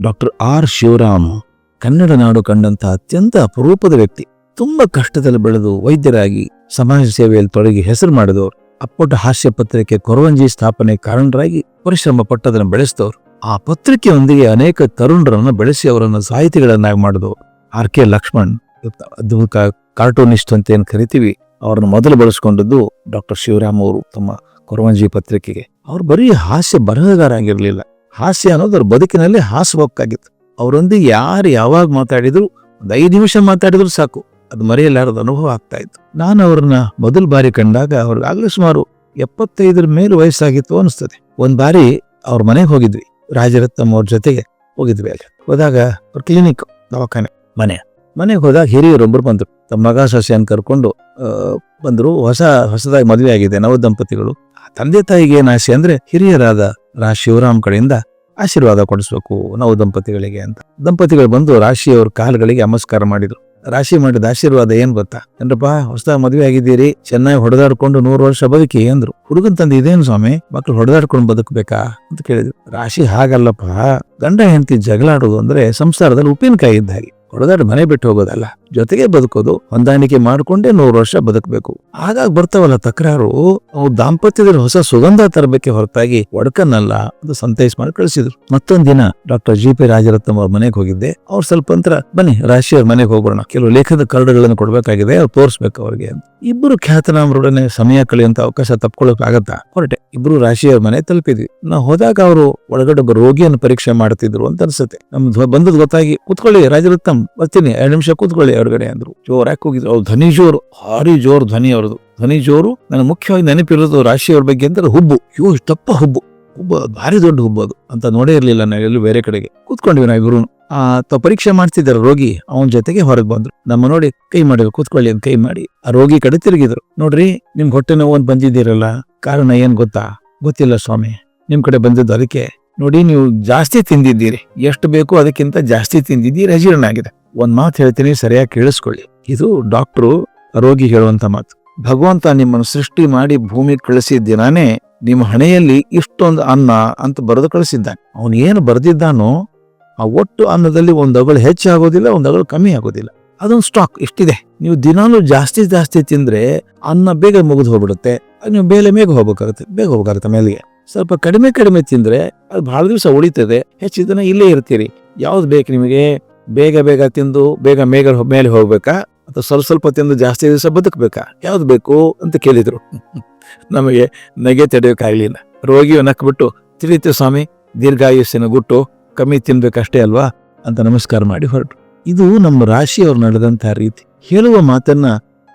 Doctor R Shivaram Kannada ನಾಡು ಕಂಡಂತಹ ಅತ್ಯಂತ ಅಪರೂಪದ ವ್ಯಕ್ತಿ. ತುಂಬಾ ಕಷ್ಟದಲ್ಲಿ ಬೆಳೆದು ವೈದ್ಯರಾಗಿ ಸಮಾಜ ಸೇವೆಯಲ್ಲಿ ತೊಡಗಿ ಹೆಸರು ಮಾಡಿದವರು. ಅಪ್ಪಟ ಹಾಸ್ಯ ಪತ್ರಿಕೆ ಕೊರವಂಜಿ ಸ್ಥಾಪನೆ ಕಾರಣರಾಗಿ ಪರಿಶ್ರಮ ಪಟ್ಟದನ್ನು ಬೆಳೆಸಿದವರು. ಆ ಪತ್ರಿಕೆಯೊಂದಿಗೆ ಅನೇಕ ತರುಣರನ್ನು ಬೆಳೆಸಿ ಅವರನ್ನು ಸಾಹಿತಿಗಳನ್ನಾಗಿ ಮಾಡಿದವರು. ಆರ್ ಕೆ ಲಕ್ಷ್ಮಣ್, ಅದ್ಭುತ ಕಾರ್ಟೂನಿಸ್ಟ್ ಅಂತ ಏನ್ ಕರಿತೀವಿ, ಅವ್ರನ್ನ ಮೊದಲು ಬಳಸ್ಕೊಂಡದ್ದು ಡಾಕ್ಟರ್ ಶಿವರಾಮ್ ಅವರು ತಮ್ಮ ಕೊರವಂಜಿ ಪತ್ರಿಕೆಗೆ. ಅವ್ರು ಬರೀ ಹಾಸ್ಯ ಬರಹಗಾರ ಆಗಿರ್ಲಿಲ್ಲ, ಹಾಸ್ಯ ಅನ್ನೋದು ಅವ್ರ ಬದುಕಿನಲ್ಲಿ ಹಾಸುಹೊಕ್ಕಾಗಿತ್ತು. ಅವರೊಂದಿಗೆ ಯಾರು ಯಾವಾಗ ಮಾತಾಡಿದ್ರು, ಒಂದು 5 ನಿಮಿಷ ಮಾತಾಡಿದ್ರು ಸಾಕು, ಅದು ಮರೆಯಲಾರದ ಅನುಭವ ಆಗ್ತಾ ಇತ್ತು. ನಾನು ಅವ್ರನ್ನ ಮೊದಲ ಬಾರಿ ಕಂಡಾಗ ಅವ್ರಿಗಾಗಲೇ ಸುಮಾರು 75 ಮೇಲೆ ವಯಸ್ಸಾಗಿತ್ತು ಅನಿಸ್ತದೆ. ಒಂದ್ ಬಾರಿ ಅವ್ರ ಮನೆಗೆ ಹೋಗಿದ್ವಿ, ರಾಜರತ್ನಂ ಅವ್ರ ಜೊತೆಗೆ ಹೋಗಿದ್ವಿ. ಅಲ್ಲಿ ಹೋದಾಗ ಅವ್ರ ಕ್ಲಿನಿಕ್, ದವಾಖಾನೆ, ಮನೆಗೆ ಹೋದಾಗ ಹಿರಿಯರೊಬ್ಬರು ಬಂದ್ರು. ತಮ್ಮ ಮಗ ಸೊಸೆಯನ್ನು ಕರ್ಕೊಂಡು ಬಂದ್ರು. ಹೊಸದಾಗಿ ಮದುವೆ ಆಗಿದೆ ನವ ದಂಪತಿಗಳು. ತಂದೆ ತಾಯಿಗೆ ಏನ್ ಆಸೆ ಅಂದ್ರೆ ಹಿರಿಯರಾದ ಶಿವರಾಮ್ ಕಡೆಯಿಂದ ಆಶೀರ್ವಾದ ಕೊಡಿಸ್ಬೇಕು ನವ ದಂಪತಿಗಳಿಗೆ ಅಂತ. ದಂಪತಿಗಳು ಬಂದು ರಾಶಿಯವ್ರ ಕಾಲುಗಳಿಗೆ ನಮಸ್ಕಾರ ಮಾಡಿದ್ರು. ರಾಶಿ ಮಾಡಿದ ಆಶೀರ್ವಾದ ಏನ್ ಗೊತ್ತಾ? ಏನ್ರಪ್ಪ, ಹೊಸದಾಗಿ ಮದುವೆ ಆಗಿದ್ದೀರಿ, ಚೆನ್ನಾಗಿ ಹೊಡೆದಾಡ್ಕೊಂಡು 100 ವರ್ಷ ಬದುಕಿ ಅಂದ್ರು. ಹುಡುಗನ್ ತಂದೆ ಇದೇನು ಸ್ವಾಮಿ, ಮಕ್ಳು ಹೊಡೆದಾಡ್ಕೊಂಡು ಬದುಕಬೇಕಾ ಅಂತ ಕೇಳಿದ್ರು. ರಾಶಿ ಹಾಗಲ್ಲಪ್ಪ, ಗಂಡ ಹೆಂಡತಿ ಜಗಳಾಡೋದು ಅಂದ್ರೆ ಸಂಸಾರದಲ್ಲಿ ಉಪ್ಪಿನಕಾಯಿ ಇದ್ದ ಹಾಗೆ, ಹೊಡೆದಾಡಿ ಮನೆ ಬಿಟ್ಟು ಹೋಗೋದಲ್ಲ, ಜೊತೆಗೆ ಬದುಕೋದು, ಹೊಂದಾಣಿಕೆ ಮಾಡ್ಕೊಂಡೇ 100 ವರ್ಷ ಬದುಕಬೇಕು. ಆಗಾಗ ಬರ್ತಾವಲ್ಲ ತಕರಾರು, ಅವು ದಾಂಪತ್ಯದಲ್ಲಿ ಹೊಸ ಸುಗಂಧ ತರಬೇಕೆ ಹೊರತಾಗಿ ಒಡಕನ್ನಲ್ಲ ಅದು ಸಂತೈಸ್ ಮಾಡಿ ಕಳಿಸಿದ್ರು. ಮತ್ತೊಂದ್ ದಿನ ಡಾಕ್ಟರ್ ಜಿ ಪಿ ರಾಜರತ್ನಂ ಅವ್ರ ಮನೆಗೆ ಹೋಗಿದ್ದೆ. ಅವ್ರು ಸ್ವಲ್ಪ ಅಂತರ ಬನ್ನಿ ರಾಶಿಯವ್ರ ಮನೆಗೆ ಹೋಗೋಣ, ಕೆಲವು ಲೇಖದ ಕರಡುಗಳನ್ನು ಕೊಡ್ಬೇಕಾಗಿದೆ, ಅವ್ರು ತೋರಿಸ್ಬೇಕು ಅವ್ರಿಗೆ ಅಂತ. ಇಬ್ಬರು ಖ್ಯಾತನಾಮರೊಡನೆ ಸಮಯ ಕಳೆಯುವಂತ ಅವಕಾಶ ತಪ್ಕೊಳ್ಳೋಕೆ ಆಗತ್ತಾ? ಹೊರಟೆ. ಇಬ್ರು ರಾಶಿಯವ್ರ ಮನೆ ತಲುಪಿದ್ವಿ. ನಾವು ಹೋದಾಗ ಅವರು ಒಳಗಡೆ ಒಬ್ಬ ರೋಗಿಯನ್ನು ಪರೀಕ್ಷೆ ಮಾಡ್ತಿದ್ರು ಅಂತ ಅನ್ಸುತ್ತೆ. ನಮ್ದು ಬಂದದ್ ಗೊತ್ತಾಗಿ, ಕೂತ್ಕೊಳ್ಳಿ ರಾಜರತ್ನಂ, ಬರ್ತೀನಿ 2 ನಿಮಿಷ ಕೂತ್ಕೊಳ್ಳಿ ಹೊರಗಡೆ ಅಂದ್ರು. ಜೋರಾಗಿ ಹೋಗಿದ್ರು. ಅವ್ರು ಧ್ವನಿ ಜೋರು, ಭಾರಿ ಜೋರು ಧ್ವನಿ ಅವ್ರದ್ದು. ಧ್ವನಿ ಜೋರು. ನನಗೆ ಮುಖ್ಯವಾಗಿ ನೆನಪಿರೋದು ರಾಶಿಯವ್ರ ಬಗ್ಗೆ ಅಂದ್ರೆ ಹುಬ್ಬು. ಇಷ್ಟಪ್ಪ ಹುಬ್ಬು ಭಾರಿ ದೊಡ್ಡ ಹುಬ್ಬು ಅದು ಅಂತ ನೋಡೇ ಇರ್ಲಿಲ್ಲ ನಾವು ಎಲ್ಲೂ ಬೇರೆ ಕಡೆಗೆ. ಕೂತ್ಕೊಂಡ್ವಿ ನಾವು ಇಬ್ರು. ಪರೀಕ್ಷೆ ಮಾಡ್ತಿದ್ದಾರೆ ರೋಗಿ, ಅವನ ಜೊತೆಗೆ ಹೊರಗೆ ಬಂದ್ರು. ನಮ್ಮ ನೋಡಿ ಕೈ ಮಾಡಿದ್ರು, ಕೂತ್ಕೊಳ್ಳಿ ಅಂತ ಕೈ ಮಾಡಿ ಆ ರೋಗಿ ಕಡೆ ತಿರುಗಿದ್ರು. ನೋಡ್ರಿ, ನಿಮ್ಗೆ ಹೊಟ್ಟೆ ನೋವು ಅಂತ ಬಂದಿದ್ದೀರಲ್ಲ, ಕಾರಣ ಏನ್ ಗೊತ್ತಾ? ಗೊತ್ತಿಲ್ಲ ಸ್ವಾಮಿ, ನಿಮ್ ಕಡೆ ಬಂದಿದ್ದು ಅದಕ್ಕೆ. ನೋಡಿ, ನೀವು ಜಾಸ್ತಿ ತಿಂದಿದ್ದೀರಿ, ಎಷ್ಟು ಬೇಕು ಅದಕ್ಕಿಂತ ಜಾಸ್ತಿ ತಿಂದಿದ್ದೀರಿ, ಅಜೀರ್ಣ ಆಗಿದೆ. ಒಂದ್ ಮಾತು ಹೇಳ್ತೀನಿ, ಸರಿಯಾಗಿ ಕೇಳಿಸ್ಕೊಳ್ಳಿ. ಇದು ಡಾಕ್ಟ್ರು ರೋಗಿ ಹೇಳುವಂತ ಮಾತು. ಭಗವಂತ ನಿಮ್ಮನ್ನು ಸೃಷ್ಟಿ ಮಾಡಿ ಭೂಮಿ ಕಳಿಸಿದ ದಿನಾನೇ ನಿಮ್ಮ ಹಣೆಯಲ್ಲಿ ಇಷ್ಟೊಂದು ಅನ್ನ ಅಂತ ಬರೆದು ಕಳಿಸಿದ್ದಾನೆ. ಅವನು ಏನು ಬರೆದಿದ್ದಾನೋ ಆ ಒಟ್ಟು ಅನ್ನದಲ್ಲಿ 1 ಅಗಳು ಹೆಚ್ಚಾಗೋದಿಲ್ಲ, 1 ಅಗಳು ಕಮ್ಮಿ ಆಗೋದಿಲ್ಲ. ಅದೊಂದು ಸ್ಟಾಕ್ ಇಷ್ಟಿದೆ. ನೀವು ದಿನಾನು ಜಾಸ್ತಿ ತಿಂದ್ರೆ ಅನ್ನ ಬೇಗ ಮುಗಿದು ಹೋಗ್ಬಿಡುತ್ತೆ, ನೀವು ಬೇಗ ಹೋಗ್ಬೇಕಾಗುತ್ತೆ ಮೇಲೆಗೆ. ಸ್ವಲ್ಪ ಕಡಿಮೆ ತಿಂದ್ರೆ ಅದು ಬಹಳ ದಿವಸ ಉಳಿತದೆ, ಹೆಚ್ಚು ದಿನ ಇಲ್ಲೇ ಇರ್ತೀರಿ. ಯಾವ್ದು ಬೇಕು ನಿಮಗೆ? ಬೇಗ ತಿಂದು ಬೇಗ ಮೇಲೆ ಹೋಗ್ಬೇಕಾ, ಅಥವಾ ಸ್ವಲ್ಪ ತಿಂದು ಜಾಸ್ತಿ ದಿವಸ ಬದುಕಬೇಕಾ? ಯಾವ್ದು ಬೇಕು ಅಂತ ಕೇಳಿದ್ರು. ನಮಗೆ ನಗೆ ತಡೆಯೋಕ್ಕಾಗ್ಲಿಲ್ಲ. ರೋಗಿಯು ನಕ್ಬಿಟ್ಟು, ತಿಳಿತು ಸ್ವಾಮಿ, ದೀರ್ಘಾಯುಸ್ಸಿನ ಗುಟ್ಟು, ಕಮ್ಮಿ ತಿನ್ಬೇಕಷ್ಟೇ ಅಲ್ವಾ ಅಂತ ನಮಸ್ಕಾರ ಮಾಡಿ ಹೊರಟು. ಇದು ನಮ್ಮ ರಾಶಿಯವ್ರು ನಡೆದಂತಹ ರೀತಿ. ಹೇಳುವ ಮಾತನ್ನ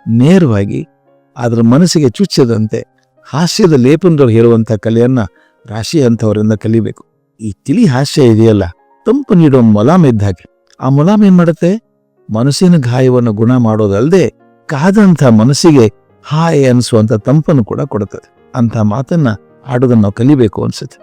ನೇರವಾಗಿ ಅದರ ಮನಸ್ಸಿಗೆ ಚುಚ್ಚದಂತೆ ಹಾಸ್ಯದ ಲೇಪನದವ್ರು ಹೇಳುವಂತ ಕಲೆಯನ್ನ ರಾಶಿ ಅಂತವರಿಂದ ಕಲಿಬೇಕು. ಈ ತಿಳಿ ಹಾಸ್ಯ ಇದೆಯಲ್ಲ, ತಂಪು ನೀಡೋ ಮೊಲಾಮ್ ಇದ್ದ ಹಾಗೆ. ಆ ಮೊಲಾಮ್ ಏನ್ ಮಾಡುತ್ತೆ? ಮನಸ್ಸಿನ ಗಾಯವನ್ನು ಗುಣ ಮಾಡೋದಲ್ಲದೆ ಕಾದಂಥ ಮನಸ್ಸಿಗೆ ಹಾಯ್ ಅನಿಸುವಂತ ತಂಪನ್ನು ಕೂಡ ಕೊಡುತ್ತದೆ. ಅಂತ ಮಾತನ್ನ ಆಡೋದನ್ನ ನಾವು ಕಲಿಬೇಕು ಅನ್ಸುತ್ತೆ.